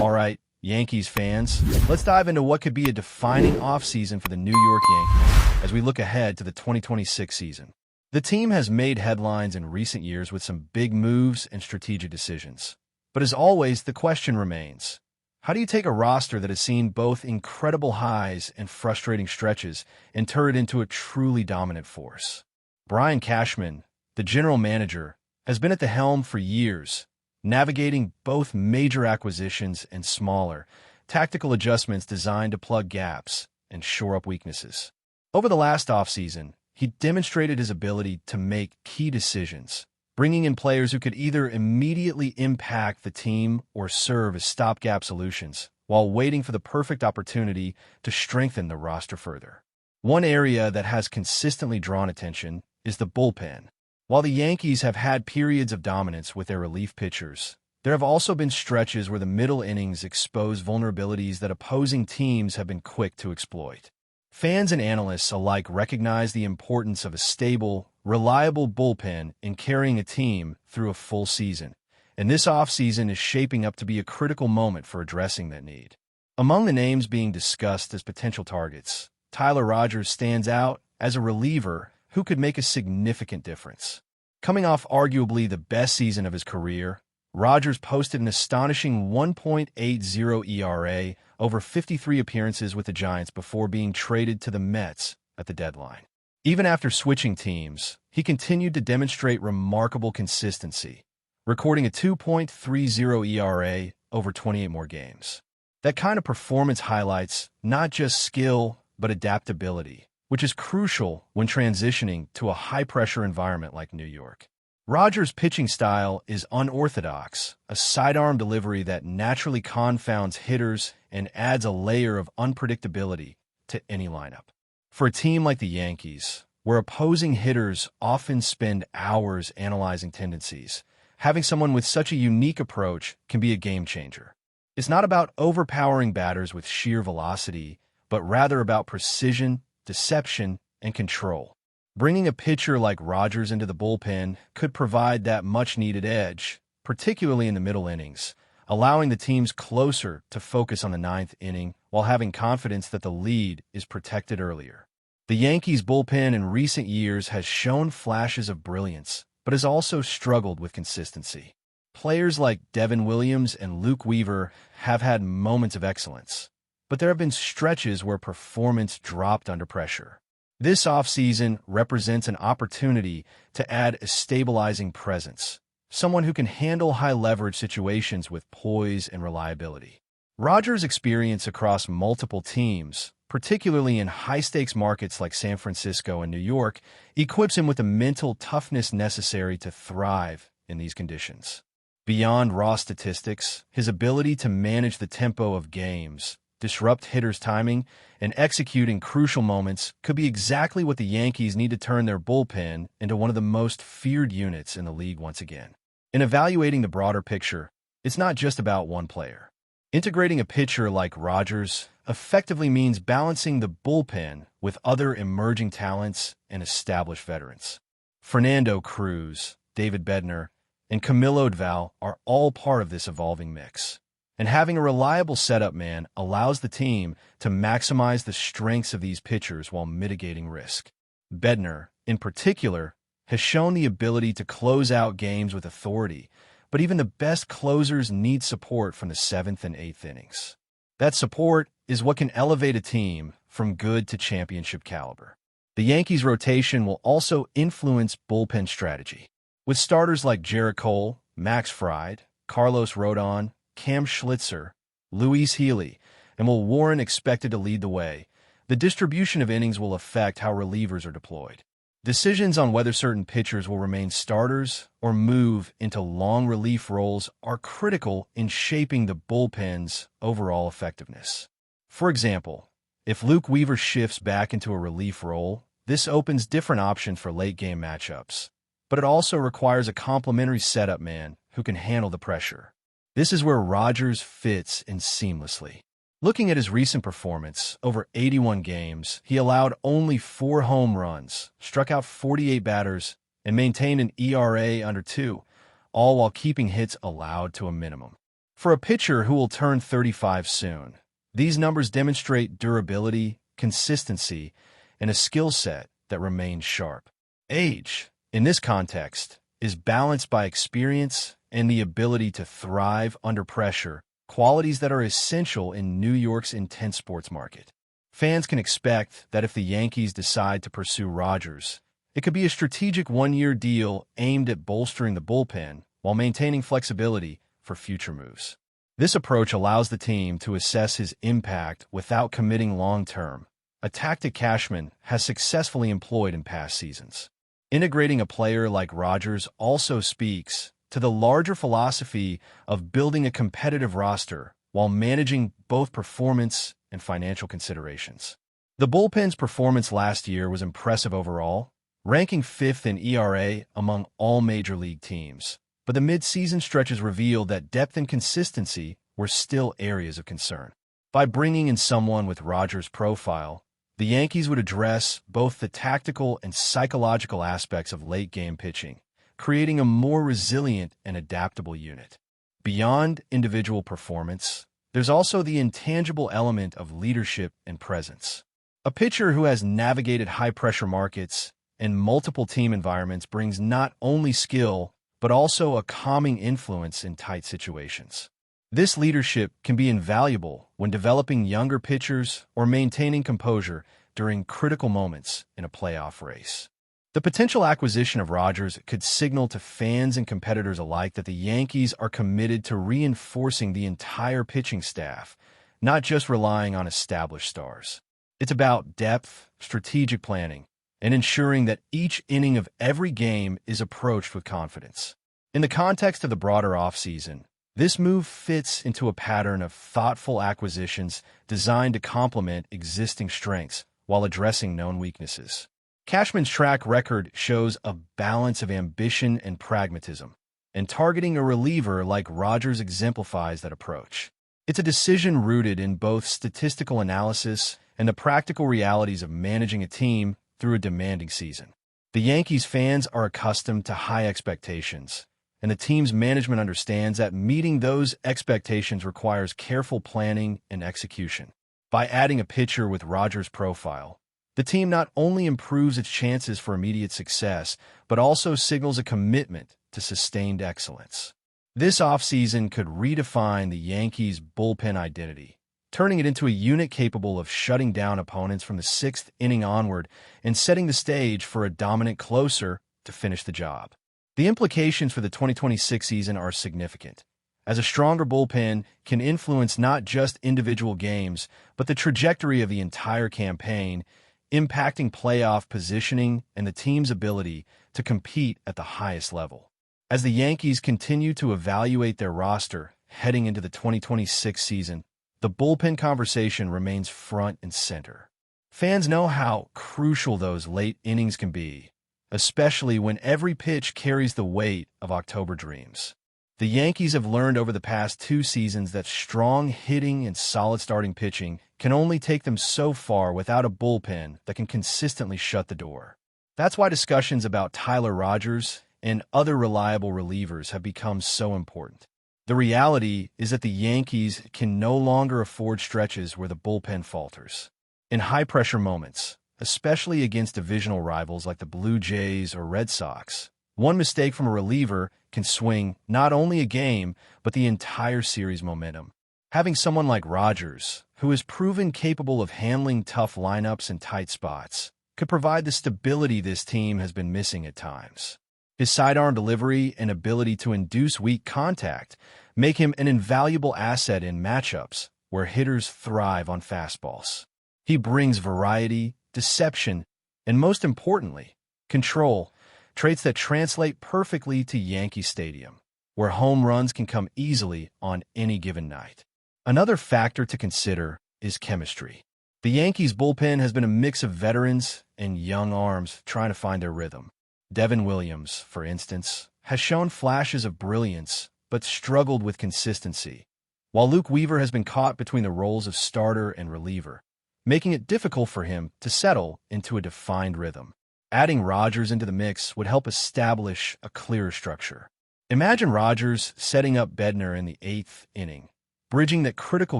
All right, Yankees fans, let's dive into what could be a defining offseason for the New York Yankees as we look ahead to the 2026 season. The team has made headlines in recent years with some big moves and strategic decisions. But as always, the question remains, how do you take a roster that has seen both incredible highs and frustrating stretches and turn it into a truly dominant force? Brian Cashman, the general manager, has been at the helm for years, navigating both major acquisitions and smaller, tactical adjustments designed to plug gaps and shore up weaknesses. Over the last offseason, he demonstrated his ability to make key decisions, bringing in players who could either immediately impact the team or serve as stopgap solutions, while waiting for the perfect opportunity to strengthen the roster further. One area that has consistently drawn attention is the bullpen. While the Yankees have had periods of dominance with their relief pitchers, there have also been stretches where the middle innings expose vulnerabilities that opposing teams have been quick to exploit. Fans and analysts alike recognize the importance of a stable, reliable bullpen in carrying a team through a full season, and this offseason is shaping up to be a critical moment for addressing that need. Among the names being discussed as potential targets, Tyler Rogers stands out as a reliever who could make a significant difference. Coming off arguably the best season of his career, Rogers posted an astonishing 1.80 ERA over 53 appearances with the Giants before being traded to the Mets at the deadline. Even after switching teams, he continued to demonstrate remarkable consistency, recording a 2.30 ERA over 28 more games. That kind of performance highlights not just skill, but adaptability, which is crucial when transitioning to a high-pressure environment like New York. Rogers' pitching style is unorthodox, a sidearm delivery that naturally confounds hitters and adds a layer of unpredictability to any lineup. For a team like the Yankees, where opposing hitters often spend hours analyzing tendencies, having someone with such a unique approach can be a game-changer. It's not about overpowering batters with sheer velocity, but rather about precision, deception, and control. Bringing a pitcher like Rogers into the bullpen could provide that much-needed edge, particularly in the middle innings, allowing the teams closer to focus on the ninth inning while having confidence that the lead is protected earlier. The Yankees' bullpen in recent years has shown flashes of brilliance, but has also struggled with consistency. Players like Devin Williams and Luke Weaver have had moments of excellence, but there have been stretches where performance dropped under pressure. This offseason represents an opportunity to add a stabilizing presence, someone who can handle high-leverage situations with poise and reliability. Rogers' experience across multiple teams, particularly in high-stakes markets like San Francisco and New York, equips him with the mental toughness necessary to thrive in these conditions. Beyond raw statistics, his ability to manage the tempo of games, disrupt hitters' timing, and execute in crucial moments could be exactly what the Yankees need to turn their bullpen into one of the most feared units in the league once again. In evaluating the broader picture, it's not just about one player. Integrating a pitcher like Rogers effectively means balancing the bullpen with other emerging talents and established veterans. Fernando Cruz, David Bednar, and Camilo Doval are all part of this evolving mix. And having a reliable setup man allows the team to maximize the strengths of these pitchers while mitigating risk. Bednar, in particular, has shown the ability to close out games with authority, but even the best closers need support from the 7th and 8th innings. That support is what can elevate a team from good to championship caliber. The Yankees' rotation will also influence bullpen strategy. With starters like Jarrett Cole, Max Fried, Carlos Rodon, Cam Schlitzer, Luis Healy, and Will Warren expected to lead the way, the distribution of innings will affect how relievers are deployed. Decisions on whether certain pitchers will remain starters or move into long relief roles are critical in shaping the bullpen's overall effectiveness. For example, if Luke Weaver shifts back into a relief role, this opens different options for late-game matchups, but it also requires a complementary setup man who can handle the pressure. This is where Rogers fits in seamlessly. Looking at his recent performance, over 81 games, he allowed only 4 home runs, struck out 48 batters, and maintained an ERA under 2, all while keeping hits allowed to a minimum. For a pitcher who will turn 35 soon, these numbers demonstrate durability, consistency, and a skill set that remains sharp. Age, in this context, is balanced by experience and the ability to thrive under pressure, qualities that are essential in New York's intense sports market. Fans can expect that if the Yankees decide to pursue Rogers, it could be a strategic one-year deal aimed at bolstering the bullpen while maintaining flexibility for future moves. This approach allows the team to assess his impact without committing long-term, a tactic Cashman has successfully employed in past seasons. Integrating a player like Rogers also speaks to the larger philosophy of building a competitive roster while managing both performance and financial considerations. The bullpen's performance last year was impressive overall, ranking 5th in ERA among all major league teams, but the mid-season stretches revealed that depth and consistency were still areas of concern. By bringing in someone with Rogers' profile, the Yankees would address both the tactical and psychological aspects of late-game pitching, creating a more resilient and adaptable unit. Beyond individual performance, there's also the intangible element of leadership and presence. A pitcher who has navigated high-pressure markets and multiple team environments brings not only skill, but also a calming influence in tight situations. This leadership can be invaluable when developing younger pitchers or maintaining composure during critical moments in a playoff race. The potential acquisition of Rogers could signal to fans and competitors alike that the Yankees are committed to reinforcing the entire pitching staff, not just relying on established stars. It's about depth, strategic planning, and ensuring that each inning of every game is approached with confidence. In the context of the broader offseason, this move fits into a pattern of thoughtful acquisitions designed to complement existing strengths while addressing known weaknesses. Cashman's track record shows a balance of ambition and pragmatism, and targeting a reliever like Rogers exemplifies that approach. It's a decision rooted in both statistical analysis and the practical realities of managing a team through a demanding season. The Yankees fans are accustomed to high expectations, and the team's management understands that meeting those expectations requires careful planning and execution. By adding a pitcher with Rogers' profile, the team not only improves its chances for immediate success, but also signals a commitment to sustained excellence. This offseason could redefine the Yankees' bullpen identity, turning it into a unit capable of shutting down opponents from the 6th inning onward and setting the stage for a dominant closer to finish the job. The implications for the 2026 season are significant, as a stronger bullpen can influence not just individual games, but the trajectory of the entire campaign, impacting playoff positioning and the team's ability to compete at the highest level. As the Yankees continue to evaluate their roster heading into the 2026 season, the bullpen conversation remains front and center. Fans know how crucial those late innings can be, especially when every pitch carries the weight of October dreams. The Yankees have learned over the past 2 seasons that strong hitting and solid starting pitching can only take them so far without a bullpen that can consistently shut the door. That's why discussions about Tyler Rogers and other reliable relievers have become so important. The reality is that the Yankees can no longer afford stretches where the bullpen falters. In high-pressure moments, especially against divisional rivals like the Blue Jays or Red Sox, one mistake from a reliever can swing not only a game, but the entire series momentum. Having someone like Rogers, who has proven capable of handling tough lineups and tight spots, could provide the stability this team has been missing at times. His sidearm delivery and ability to induce weak contact make him an invaluable asset in matchups where hitters thrive on fastballs. He brings variety, deception, and most importantly, control, traits that translate perfectly to Yankee Stadium, where home runs can come easily on any given night. Another factor to consider is chemistry. The Yankees' bullpen has been a mix of veterans and young arms trying to find their rhythm. Devin Williams, for instance, has shown flashes of brilliance but struggled with consistency, while Luke Weaver has been caught between the roles of starter and reliever, making it difficult for him to settle into a defined rhythm. Adding Rogers into the mix would help establish a clearer structure. Imagine Rogers setting up Bednar in the 8th inning, bridging that critical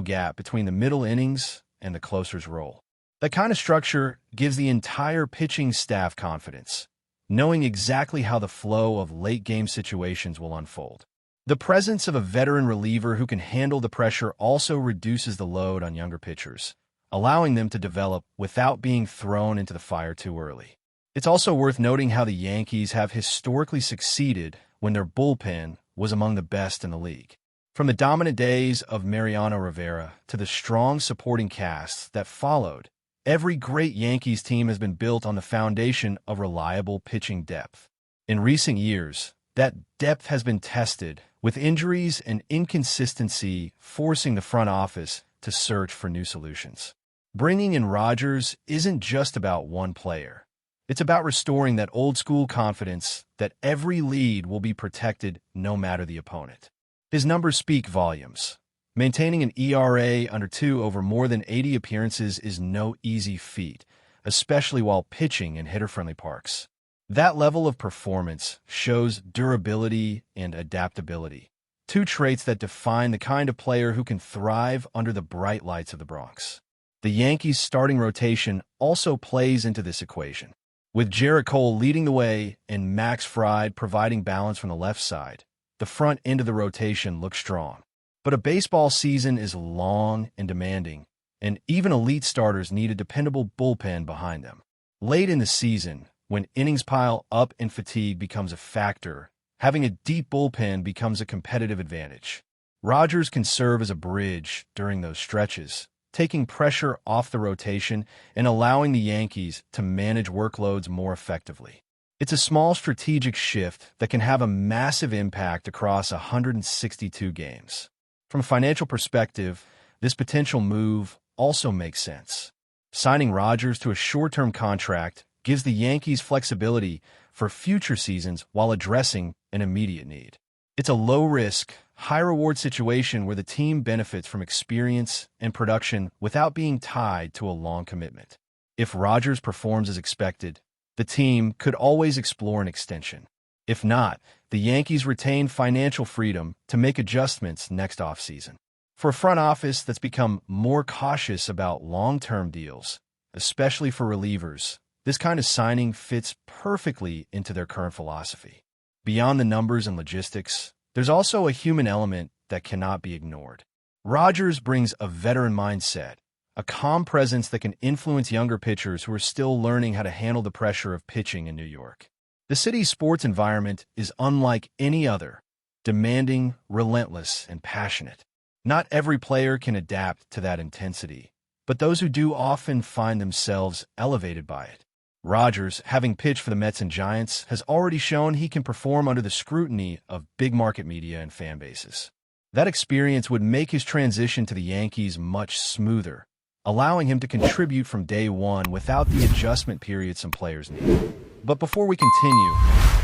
gap between the middle innings and the closer's role. That kind of structure gives the entire pitching staff confidence, knowing exactly how the flow of late-game situations will unfold. The presence of a veteran reliever who can handle the pressure also reduces the load on younger pitchers, allowing them to develop without being thrown into the fire too early. It's also worth noting how the Yankees have historically succeeded when their bullpen was among the best in the league. From the dominant days of Mariano Rivera to the strong supporting casts that followed, every great Yankees team has been built on the foundation of reliable pitching depth. In recent years, that depth has been tested, with injuries and inconsistency forcing the front office to search for new solutions. Bringing in Rogers isn't just about one player. It's about restoring that old-school confidence that every lead will be protected no matter the opponent. His numbers speak volumes. Maintaining an ERA under 2 over more than 80 appearances is no easy feat, especially while pitching in hitter-friendly parks. That level of performance shows durability and adaptability, 2 traits that define the kind of player who can thrive under the bright lights of the Bronx. The Yankees' starting rotation also plays into this equation, with Jarrett Cole leading the way and Max Fried providing balance from the left side. The front end of the rotation looks strong. But a baseball season is long and demanding, and even elite starters need a dependable bullpen behind them. Late in the season, when innings pile up and fatigue becomes a factor, having a deep bullpen becomes a competitive advantage. Rogers can serve as a bridge during those stretches, taking pressure off the rotation and allowing the Yankees to manage workloads more effectively. It's a small strategic shift that can have a massive impact across 162 games. From a financial perspective, this potential move also makes sense. Signing Rogers to a short-term contract gives the Yankees flexibility for future seasons while addressing an immediate need. It's a low-risk, high-reward situation where the team benefits from experience and production without being tied to a long commitment. If Rogers performs as expected, the team could always explore an extension. If not, the Yankees retain financial freedom to make adjustments next offseason. For a front office that's become more cautious about long-term deals, especially for relievers, this kind of signing fits perfectly into their current philosophy. Beyond the numbers and logistics, there's also a human element that cannot be ignored. Rogers brings a veteran mindset, a calm presence that can influence younger pitchers who are still learning how to handle the pressure of pitching in New York. The city's sports environment is unlike any other, demanding, relentless, and passionate. Not every player can adapt to that intensity, but those who do often find themselves elevated by it. Rogers, having pitched for the Mets and Giants, has already shown he can perform under the scrutiny of big-market media and fan bases. That experience would make his transition to the Yankees much smoother, allowing him to contribute from day one without the adjustment period some players need. But before we continue,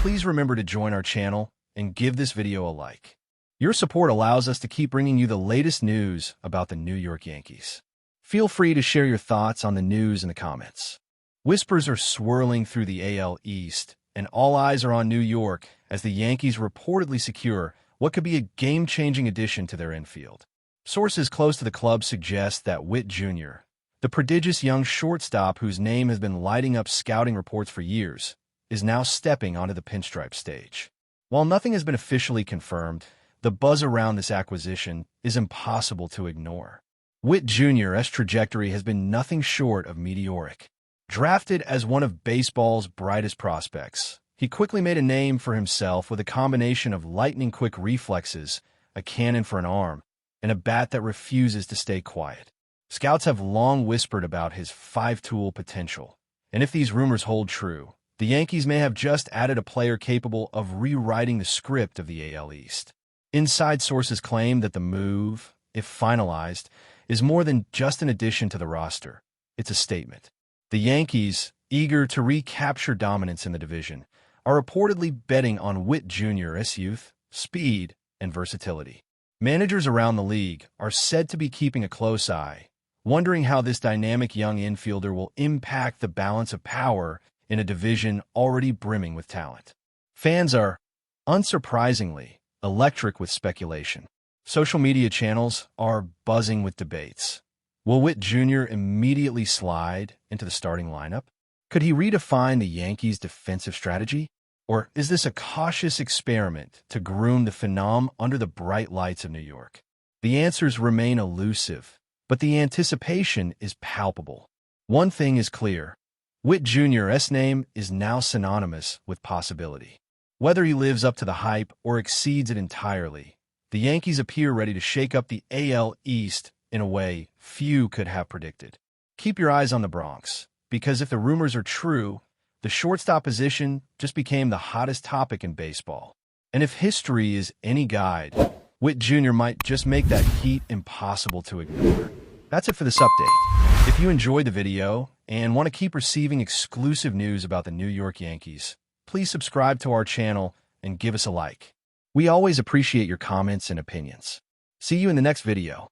please remember to join our channel and give this video a like. Your support allows us to keep bringing you the latest news about the New York Yankees. Feel free to share your thoughts on the news in the comments. Whispers are swirling through the AL East, and all eyes are on New York as the Yankees reportedly secure what could be a game-changing addition to their infield. Sources close to the club suggest that WITT Jr., the prodigious young shortstop whose name has been lighting up scouting reports for years, is now stepping onto the pinstripe stage. While nothing has been officially confirmed, the buzz around this acquisition is impossible to ignore. WITT Jr.'s trajectory has been nothing short of meteoric. Drafted as one of baseball's brightest prospects, he quickly made a name for himself with a combination of lightning-quick reflexes, a cannon for an arm, and a bat that refuses to stay quiet. Scouts have long whispered about his five-tool potential, and if these rumors hold true, the Yankees may have just added a player capable of rewriting the script of the AL East. Inside sources claim that the move, if finalized, is more than just an addition to the roster. It's a statement. The Yankees, eager to recapture dominance in the division, are reportedly betting on WITT Jr.'s youth, speed, and versatility. Managers around the league are said to be keeping a close eye, wondering how this dynamic young infielder will impact the balance of power in a division already brimming with talent. Fans are, unsurprisingly, electric with speculation. Social media channels are buzzing with debates. Will Witt Jr. immediately slide into the starting lineup? Could he redefine the Yankees' defensive strategy? Or is this a cautious experiment to groom the phenom under the bright lights of New York? The answers remain elusive, but the anticipation is palpable. One thing is clear. Witt Jr.'s name is now synonymous with possibility. Whether he lives up to the hype or exceeds it entirely, the Yankees appear ready to shake up the AL East in a way few could have predicted. Keep your eyes on the Bronx, because if the rumors are true, the shortstop position just became the hottest topic in baseball. And if history is any guide, Witt Jr. might just make that heat impossible to ignore. That's it for this update. If you enjoyed the video and want to keep receiving exclusive news about the New York Yankees, please subscribe to our channel and give us a like. We always appreciate your comments and opinions. See you in the next video.